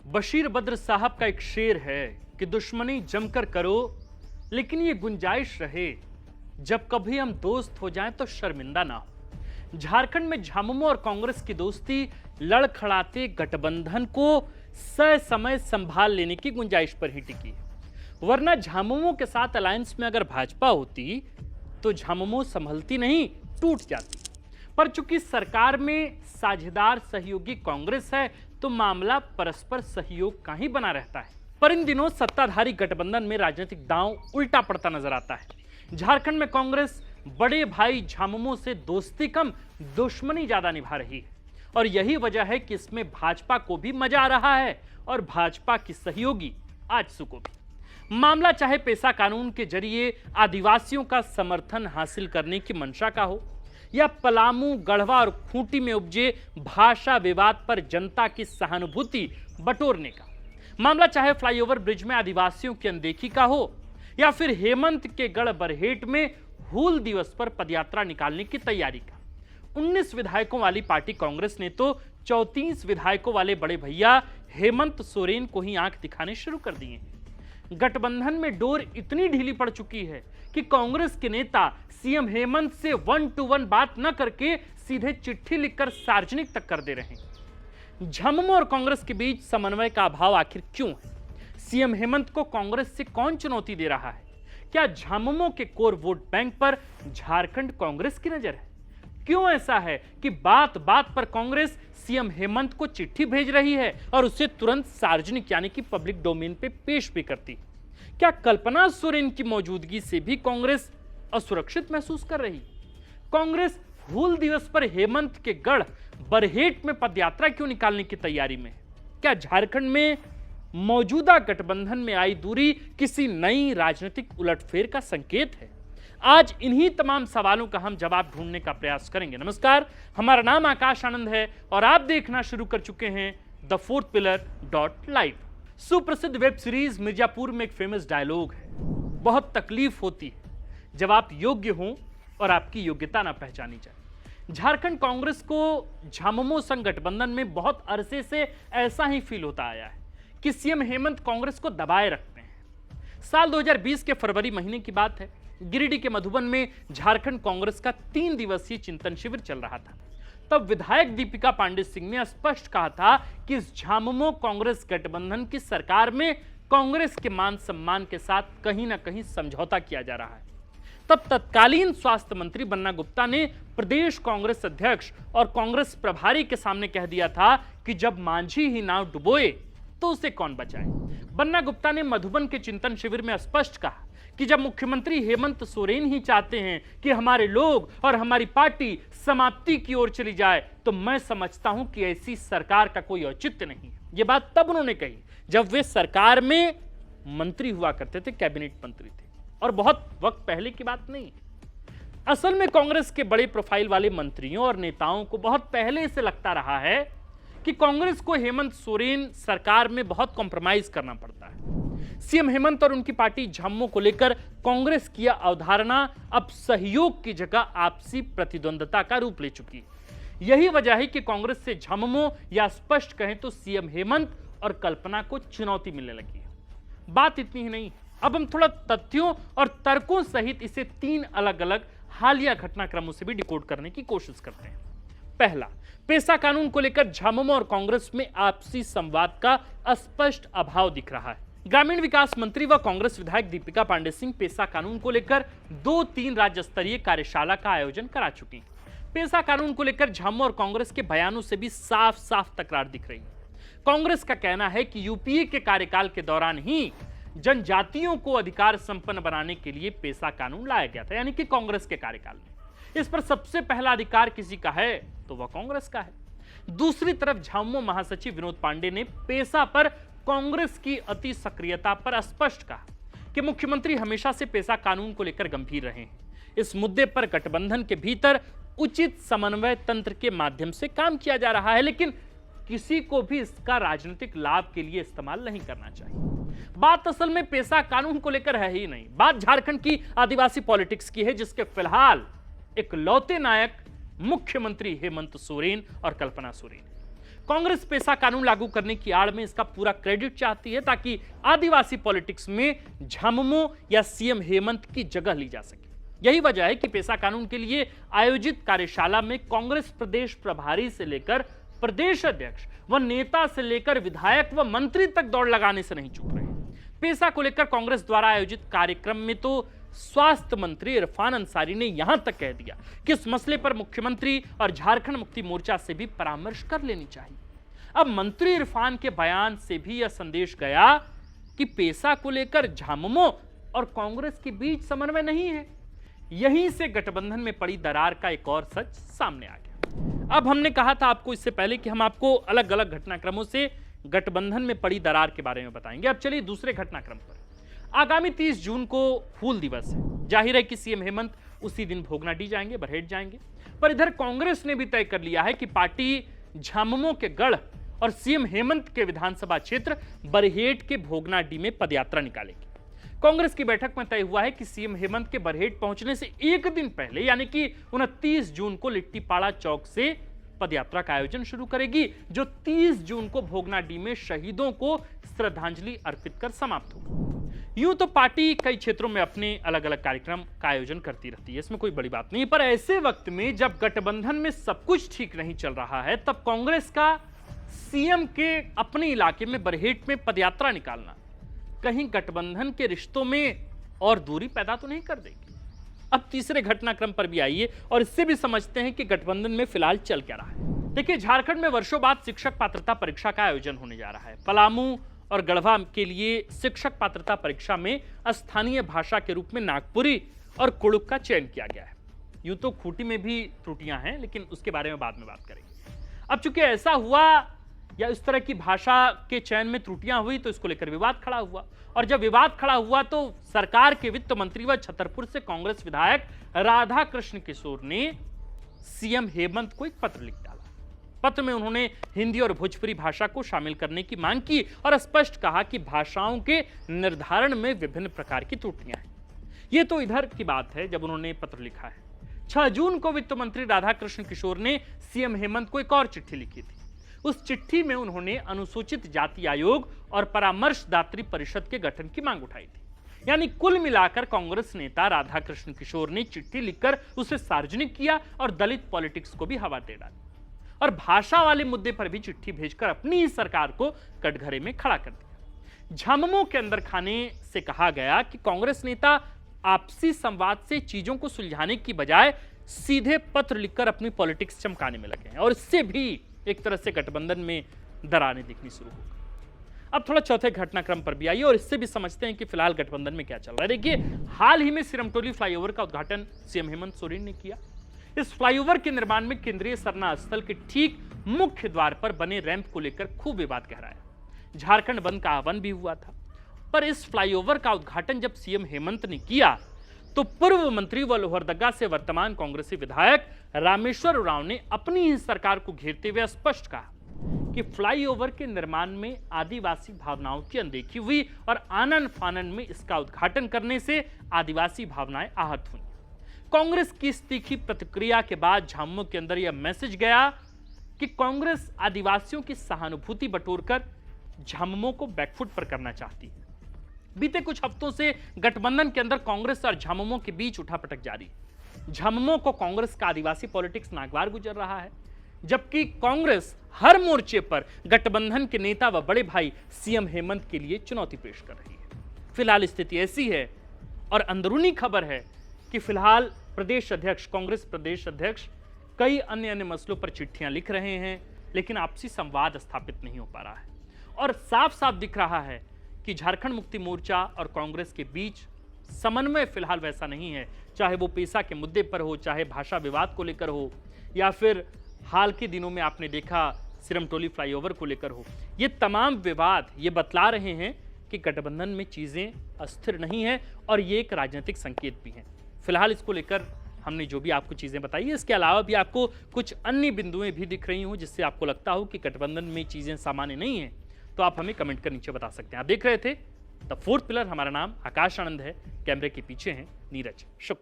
बशीर बद्र साहब का एक शेर है कि दुश्मनी जमकर करो, लेकिन ये गुंजाइश रहे जब कभी हम दोस्त हो जाएं तो शर्मिंदा ना हो। झारखंड में झामुमो और कांग्रेस की दोस्ती लड़खड़ाते गठबंधन को समय संभाल लेने की गुंजाइश पर ही टिकी है, वरना झामुमो के साथ अलायंस में अगर भाजपा होती तो झामुमो संभलती नहीं, टूट जाती। पर चूंकि सरकार में साझेदार सहयोगी कांग्रेस है तो मामला परस्पर सहयोग का ही बना रहता है। पर इन दिनों सत्ताधारी गठबंधन में राजनीतिक दांव उल्टा पड़ता नजर आता है। झारखंड में कांग्रेस बड़े भाई झामुमो से दोस्ती कम दुश्मनी ज्यादा निभा रही है, और यही वजह है कि इसमें भाजपा को भी मजा आ रहा है और भाजपा की सहयोगी आजसू को भी। मामला चाहे पेशा कानून के जरिए आदिवासियों का समर्थन हासिल करने की मंशा का हो, या पलामू, गढ़वा और खूंटी में उपजे भाषा विवाद पर जनता की सहानुभूति बटोरने का, मामला चाहे फ्लाईओवर ब्रिज में आदिवासियों की अनदेखी का हो, या फिर हेमंत के गढ़ बरहेट में हूल दिवस पर पदयात्रा निकालने की तैयारी का। 19 विधायकों वाली पार्टी कांग्रेस ने तो 34 विधायकों वाले बड़े भैया हेमंत सोरेन को ही आंख दिखाने शुरू कर दिए। गठबंधन में डोर इतनी ढीली पड़ चुकी है कि कांग्रेस के नेता सीएम हेमंत से 1-to-1 बात न करके सीधे चिट्ठी लिखकर सार्वजनिक तक कर दे रहे हैं। झामुमो और कांग्रेस के बीच समन्वय का अभाव आखिर क्यों है? सीएम हेमंत को कांग्रेस से कौन चुनौती दे रहा है? क्या झामुमो के कोर वोट बैंक पर झारखंड कांग्रेस की नजर है? क्यों ऐसा है कि बात बात पर कांग्रेस सीएम हेमंत को चिट्ठी भेज रही है और उसे तुरंत सार्वजनिक यानी कि पब्लिक डोमेन पे पेश भी करती है? क्या कल्पना सोरेन की मौजूदगी से भी कांग्रेस असुरक्षित महसूस कर रही? कांग्रेस हूल दिवस पर हेमंत के गढ़ बरहेट में पदयात्रा क्यों निकालने की तैयारी में है? क्या झारखंड में मौजूदा गठबंधन में आई दूरी किसी नई राजनीतिक उलटफेर का संकेत है? आज इन्हीं तमाम सवालों का हम जवाब ढूंढने का प्रयास करेंगे। नमस्कार, हमारा नाम आकाश आनंद है और आप देखना शुरू कर चुके हैं द4th-pillar.live। सुप्रसिद्ध वेब सीरीज मिर्जापुर में एक फेमस डायलॉग है, बहुत तकलीफ होती है जब आप योग्य हों और आपकी योग्यता ना पहचानी जाए। झारखंड कांग्रेस को झामुमो संघ गठबंधन में बहुत अरसे से ऐसा ही फील होता आया है कि सीएम हेमंत कांग्रेस को दबाए रखते हैं। साल 2020 के फरवरी महीने की बात है, गिरिडीह के मधुबन में झारखंड कांग्रेस का 3 दिवसीय चिंतन शिविर चल रहा था। तब विधायक दीपिका पांडे सिंह ने स्पष्ट कहा था कि इस झामुमो कांग्रेस गठबंधन की सरकार में कांग्रेस के मान सम्मान के साथ कहीं ना कहीं समझौता किया जा रहा है। तब तत्कालीन स्वास्थ्य मंत्री बन्ना गुप्ता ने प्रदेश कांग्रेस अध्यक्ष और कांग्रेस प्रभारी के सामने कह दिया था कि जब मांझी ही नाव डुबोए तो उसे कौन बचाए। बन्ना गुप्ता ने मधुबन के चिंतन शिविर में स्पष्ट कहा कि जब मुख्यमंत्री हेमंत सोरेन ही चाहते हैं कि हमारे लोग और हमारी पार्टी समाप्ति की ओर चली जाए, तो मैं समझता हूं कि ऐसी सरकार का कोई औचित्य नहीं है। यह बात तब उन्होंने कही जब वे सरकार में मंत्री हुआ करते थे, कैबिनेट मंत्री थे, और बहुत वक्त पहले की बात नहीं। असल में कांग्रेस के बड़े प्रोफाइल वाले मंत्रियों और नेताओं को बहुत पहले से लगता रहा है कि कांग्रेस को हेमंत सोरेन सरकार में बहुत कॉम्प्रोमाइज करना पड़ता है। सीएम हेमंत और उनकी पार्टी झामुमो को लेकर कांग्रेस की अवधारणा अब सहयोग की जगह आपसी प्रतिद्वंदता का रूप ले चुकी है। यही वजह है कि कांग्रेस से झामुमो या स्पष्ट कहें तो सीएम हेमंत और कल्पना को चुनौती मिलने लगी है। बात इतनी ही नहीं, अब हम थोड़ा तथ्यों और तर्कों सहित इसे 3 अलग अलग हालिया घटनाक्रमों से भी डिकोड करने की कोशिश करते हैं। पहला, पेशा कानून को लेकर झामुमो और कांग्रेस में आपसी संवाद का स्पष्ट अभाव दिख रहा है। ग्रामीण विकास मंत्री व कांग्रेस विधायक दीपिका पांडे सिंह पेशा कानून को लेकर 2-3 राज्य स्तरीय कार्यशाला का आयोजन करा चुकी हैं। पेशा कानून को लेकर झामुमो और कांग्रेस के बयानों से भी साफ साफ तकरार दिख रही है। कांग्रेस का कहना है कि यूपीए के कार्यकाल के दौरान ही जनजातियों को अधिकार संपन्न बनाने के लिए पेशा कानून लाया गया था, यानी कि कांग्रेस के कार्यकाल में। इस पर सबसे पहला अधिकार किसी का है तो वह कांग्रेस का है। दूसरी तरफ झामुमो महासचिव विनोद पांडे ने पेशा पर कांग्रेस की अति सक्रियता पर स्पष्ट कहा कि मुख्यमंत्री हमेशा से पेशा कानून को लेकर गंभीर रहे हैं। इस मुद्दे पर गठबंधन के भीतर उचित समन्वय तंत्र के माध्यम से काम किया जा रहा है, लेकिन किसी को भी इसका राजनीतिक लाभ के लिए इस्तेमाल नहीं करना चाहिए। बात असल में पेशा कानून को लेकर है ही नहीं, बात झारखंड की आदिवासी पॉलिटिक्स की है, जिसके फिलहाल एक लौते नायक मुख्यमंत्री हेमंत सोरेन और कल्पना सोरेन। कांग्रेस पेशा कानून लागू करने की आड़ में इसका पूरा क्रेडिट चाहती है ताकि आदिवासी पॉलिटिक्स में झामुमो या सीएम हेमंत की जगह ली जा सके। यही वजह है कि पेशा कानून के लिए आयोजित कार्यशाला में कांग्रेस प्रदेश प्रभारी से लेकर प्रदेश अध्यक्ष व नेता से लेकर विधायक व मंत्री तक दौड़ लगाने से नहीं चूक रहे। पेशा को लेकर कांग्रेस द्वारा आयोजित कार्यक्रम में तो स्वास्थ्य मंत्री इरफान अंसारी ने यहां तक कह दिया कि इस मसले पर मुख्यमंत्री और झारखंड मुक्ति मोर्चा से भी परामर्श कर लेनी चाहिए। अब मंत्री इरफान के बयान से भी यह संदेश गया कि पेशा को लेकर झामुमो और कांग्रेस के बीच समन्वय नहीं है। यहीं से गठबंधन में पड़ी दरार का एक और सच सामने आ गया। अब हमने कहा था आपको इससे पहले कि हम आपको अलग अलग घटनाक्रमों से गठबंधन में पड़ी दरार के बारे में बताएंगे। अब चलिए दूसरे घटनाक्रम पर। आगामी 30 जून को हूल दिवस है। जाहिर है कि सीएम हेमंत उसी दिन भोगनाडीह जाएंगे, बरहेट जाएंगे। पर इधर कांग्रेस ने भी तय कर लिया है कि पार्टी झामुमो के गढ़ और सीएम हेमंत के विधानसभा क्षेत्र बरहेट के भोगनाडीह में पदयात्रा निकालेगी। कांग्रेस की बैठक में तय हुआ है कि सीएम हेमंत के बरहेट पहुंचने से एक दिन पहले यानी कि 29 जून को लिट्टीपाड़ा चौक से पदयात्रा का आयोजन शुरू करेगी, जो 30 जून को भोगनाडीह में शहीदों को श्रद्धांजलि अर्पित कर समाप्त होगी। यूं तो पार्टी कई क्षेत्रों में अपने अलग अलग कार्यक्रम का आयोजन करती रहती है, इसमें कोई बड़ी बात नहीं। पर ऐसे वक्त में जब गठबंधन में सब कुछ ठीक नहीं चल रहा है, तब कांग्रेस का सीएम के अपने इलाके में बरहेट में पदयात्रा निकालना कहीं गठबंधन के रिश्तों में और दूरी पैदा तो नहीं कर देगी। अब तीसरे घटनाक्रम पर भी आइए और इससे भी समझते हैं कि गठबंधन में फिलहाल चल क्या रहा है। देखिए, झारखंड में वर्षों बाद शिक्षक पात्रता परीक्षा का आयोजन होने जा रहा है। पलामू और गढ़वा के लिए शिक्षक पात्रता परीक्षा में स्थानीय भाषा के रूप में नागपुरी और कुड़ुक का चयन किया गया है। यूं तो खूंटी में भी त्रुटियां हैं, लेकिन उसके बारे में बाद में बात करेंगे। अब चूंकि ऐसा हुआ या इस तरह की भाषा के चयन में त्रुटियां हुई तो इसको लेकर विवाद खड़ा हुआ, और जब विवाद खड़ा हुआ तो सरकार के वित्त मंत्री व छतरपुर से कांग्रेस विधायक राधा कृष्ण किशोर ने सीएम हेमंत को एक पत्र लिख डाला। पत्र में उन्होंने हिंदी और भोजपुरी भाषा को शामिल करने की मांग की और स्पष्ट कहा कि भाषाओं के निर्धारण में विभिन्न प्रकार की त्रुटियां हैं। यह तो इधर की बात है जब उन्होंने पत्र लिखा है। 6 जून को वित्त मंत्री राधा कृष्ण किशोर ने सीएम हेमंत को एक और चिट्ठी लिखी थी। उस चिट्ठी में उन्होंने अनुसूचित जाति आयोग और परामर्शदात्री परिषद के गठन की मांग उठाई थी। यानी कुल मिलाकर कांग्रेस नेता राधा कृष्ण किशोर ने चिट्ठी लिखकर उसे सार्वजनिक किया और दलित पॉलिटिक्स को भी हवा दे डाली, और भाषा वाले मुद्दे पर भी चिट्ठी भेजकर अपनी ही सरकार को कटघरे में खड़ा कर दिया। झामुमो के अंदर खाने से कहा गया कि कांग्रेस नेता आपसी संवाद से चीजों को सुलझाने की बजाय सीधे पत्र लिखकर अपनी पॉलिटिक्स चमकाने में लगे हैं, और इससे भी एक तरह से गठबंधन में दरारें दिखनी शुरू हो गई। अब थोड़ा चौथे घटनाक्रम पर भी आइए और इससे भी समझते हैं कि फिलहाल गठबंधन में क्या चल रहा है। देखिए, हाल ही में सिरमटोली फ्लाईओवर का उद्घाटन सीएम हेमंत सोरेन ने किया। इस फ्लाईओवर के निर्माण में केंद्रीय सरना स्थल के ठीक मुख्य द्वार पर बने रैंप को लेकर खूब विवाद गहराया। झारखंड बंद का आह्वान भी हुआ था, पर इस फ्लाईओवर का उद्घाटन जब सीएम हेमंत ने किया तो पूर्व मंत्री व लोहरदगा से वर्तमान कांग्रेसी विधायक रामेश्वर उरांव ने अपनी ही सरकार को घेरते हुए स्पष्ट कहा कि फ्लाईओवर के निर्माण में आदिवासी भावनाओं की अनदेखी हुई और आनन फानन में इसका उद्घाटन करने से आदिवासी भावनाएं आहत हुई। कांग्रेस की इस तीखी प्रतिक्रिया के बाद झामुमो के अंदर यह मैसेज गया कि कांग्रेस आदिवासियों की सहानुभूति बटोरकर झामुमो को बैकफुट पर करना चाहती है। बीते कुछ हफ्तों से गठबंधन के अंदर कांग्रेस और झामुमो के बीच उठापटक जारी है। झामुमो को कांग्रेस का आदिवासी पॉलिटिक्स नागवार गुजर रहा है, जबकि कांग्रेस हर मोर्चे पर गठबंधन के नेता व बड़े भाई सीएम हेमंत के लिए चुनौती पेश कर रही है। फिलहाल स्थिति ऐसी है, और अंदरूनी खबर है कि फिलहाल प्रदेश अध्यक्ष, कांग्रेस प्रदेश अध्यक्ष कई अन्य मसलों पर चिट्ठियां लिख रहे हैं, लेकिन आपसी संवाद स्थापित नहीं हो पा रहा है। और साफ साफ दिख रहा है कि झारखंड मुक्ति मोर्चा और कांग्रेस के बीच समन्वय फिलहाल वैसा नहीं है, चाहे वो पेशा के मुद्दे पर हो, चाहे भाषा विवाद को लेकर हो, या फिर हाल के दिनों में आपने देखा सिरमटोली फ्लाईओवर को लेकर हो। ये तमाम विवाद ये बतला रहे हैं कि गठबंधन में चीजें अस्थिर नहीं है, और ये एक राजनीतिक संकेत भी है। फिलहाल इसको लेकर हमने जो भी आपको चीजें बताई, इसके अलावा भी आपको कुछ अन्य बिंदुएं भी दिख रही हो जिससे आपको लगता हो कि गठबंधन में चीजें सामान्य नहीं है, तो आप हमें कमेंट कर नीचे बता सकते हैं। आप देख रहे थे द फोर्थ पिलर। हमारा नाम आकाश आनंद है, कैमरे के पीछे हैं नीरज। शुक्रिया।